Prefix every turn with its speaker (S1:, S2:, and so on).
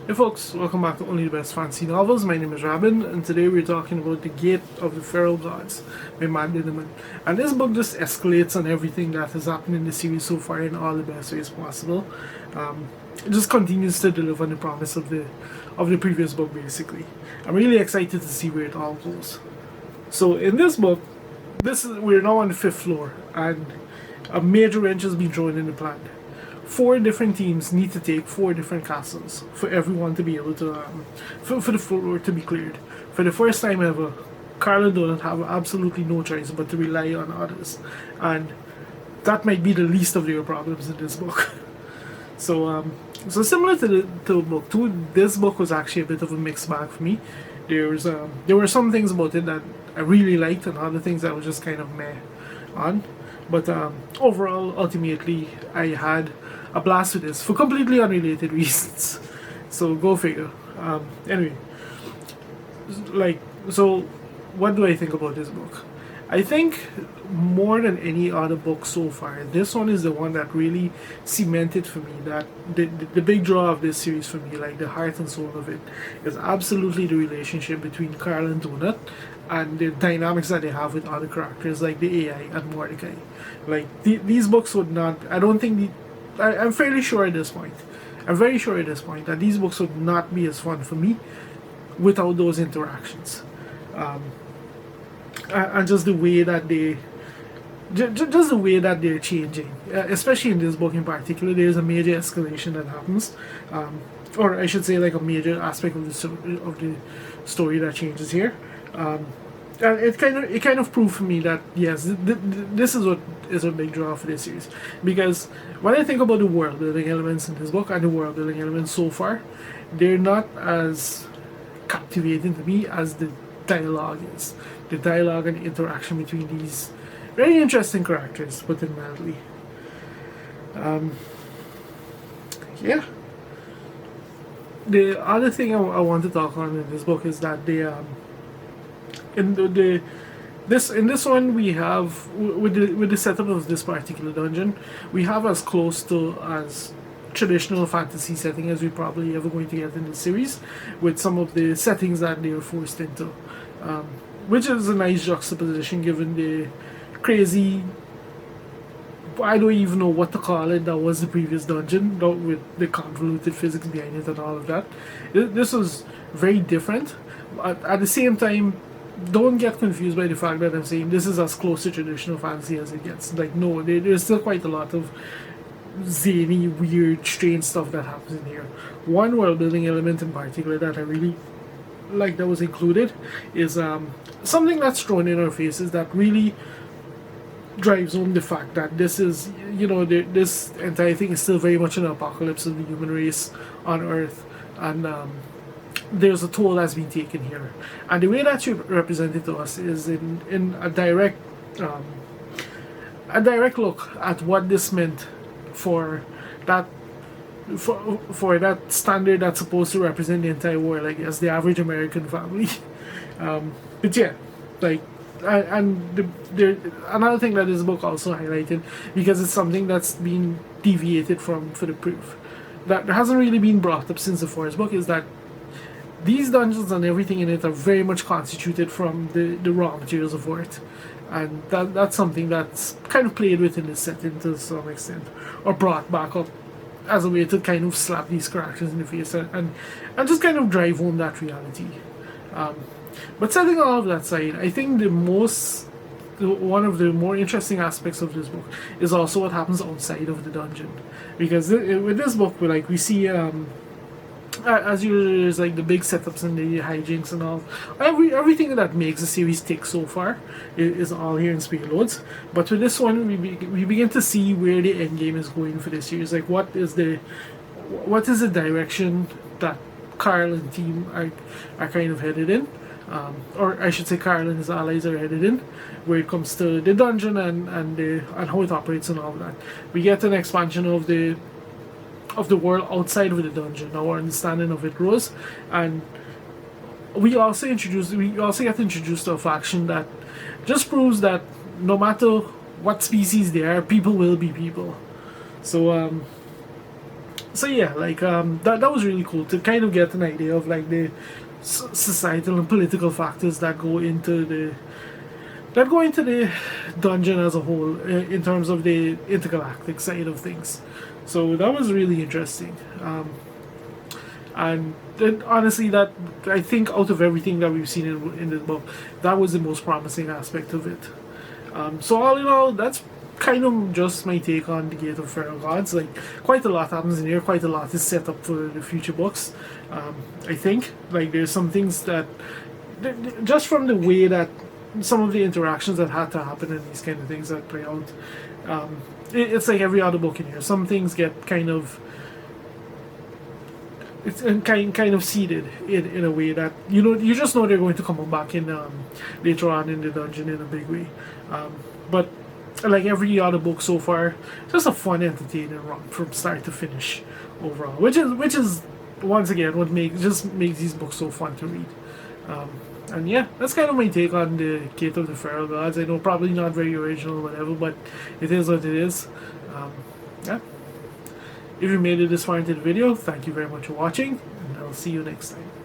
S1: Hey folks, welcome back to Only the Best Fantasy Novels. My name is Robin, and today we're talking about The Gate of the Feral Gods by Matt Dinniman. And this book just escalates on everything that has happened in the series so far in all the best ways possible. It just continues to deliver on the promise of the previous book, basically. I'm really excited to see where it all goes. So in this book, we're now on the 5th floor, and a major wrench has been thrown in the plan. 4 different teams need to take 4 different castles for everyone to be able to, for the floor to be cleared. For the first time ever, Carl and Donut have absolutely no choice but to rely on others. And that might be the least of their problems in this book. So similar to book 2, this book was actually a bit of a mixed bag for me. There were some things about it that I really liked and other things that was just kind of meh on. But overall, ultimately, I had a blast with this for completely unrelated reasons. So go figure. Anyway, so what do I think about this book? I think more than any other book so far, this one is the one that really cemented for me that the big draw of this series for me, like the heart and soul of it, is absolutely the relationship between Carl and Donut and the dynamics that they have with other characters like the AI and Mordecai. Like these books would not, I don't think I'm fairly sure at this point, I'm very sure at this point that these books would not be as fun for me without those interactions. And just the way that just the way that they're changing, especially in this book in particular, there's a major escalation that happens, or I should say, like a major aspect of the story that changes here. And it kind of proved for me that yes, this is what is a big draw for this series, because when I think about the world building elements in this book and the world building elements so far, they're not as captivating to me as the dialogue is. The dialogue and the interaction between these very interesting characters, put it mildly. Yeah. The other thing I want to talk on in this book is that in this one we have with the setup of this particular dungeon, we have as close to as traditional fantasy setting as we probably ever going to get in the series, with some of the settings that they are forced into, which is a nice juxtaposition given the crazy, I don't even know what to call it, that was the previous dungeon, with the convoluted physics behind it and all of that. This was very different. At the same time, don't get confused by the fact that I'm saying this is as close to traditional fantasy as it gets. Like, no, there's still quite a lot of zany, weird, strange stuff that happens in here. One world building element in particular that I really like that was included is something that's thrown in our faces that really drives home the fact that this is, this entire thing is still very much an apocalypse of the human race on Earth, and there's a toll that's been taken here, and the way that you represent it to us is in a direct look at what this meant for that standard that's supposed to represent the entire world, like as the average American family. But yeah, like, another thing that this book also highlighted, because it's something that's been deviated from for the proof, that hasn't really been brought up since the first book, is that these dungeons and everything in it are very much constituted from the raw materials of Earth. And that's something that's kind of played with in this setting to some extent, or brought back up as a way to kind of slap these characters in the face and just kind of drive home that reality. But setting all of that aside, I think one of the more interesting aspects of this book is also what happens outside of the dungeon, because with this book, we see as usual, there's like the big setups and the hijinks and all. Everything that makes the series tick so far is all here in Spearloads. But with this one, we begin to see where the end game is going for this series. Like, what is the direction that Carl and team are kind of headed in, or I should say Carl and his allies are headed in, where it comes to the dungeon and how it operates and all of that. We get an expansion of the world outside of the dungeon. Our understanding of it grows, and we also get introduced to a faction that just proves that no matter what species they are, people will be people. So so yeah, like that was really cool to kind of get an idea of like the societal and political factors that go into the dungeon as a whole, in terms of the intergalactic side of things. So that was really interesting. And honestly, that I think out of everything that we've seen in this book, that was the most promising aspect of it. So all in all, that's kind of just my take on the Gate of Feral Gods. Like, quite a lot happens in here. Quite a lot is set up for the future books. I think like there's some things that just from the way that some of the interactions that had to happen and these kind of things that play out. It's like every other book in here. Some things get kind of kind of seeded in a way that you just know they're going to come back in later on in the dungeon in a big way. But like every other book so far, just a fun, entertaining run from start to finish overall. Which is once again what makes these books so fun to read. And yeah, that's kind of my take on the Gate of the Feral Gods. I know probably not very original or whatever, but it is what it is. Yeah. If you made it this far into the video, thank you very much for watching, and I'll see you next time.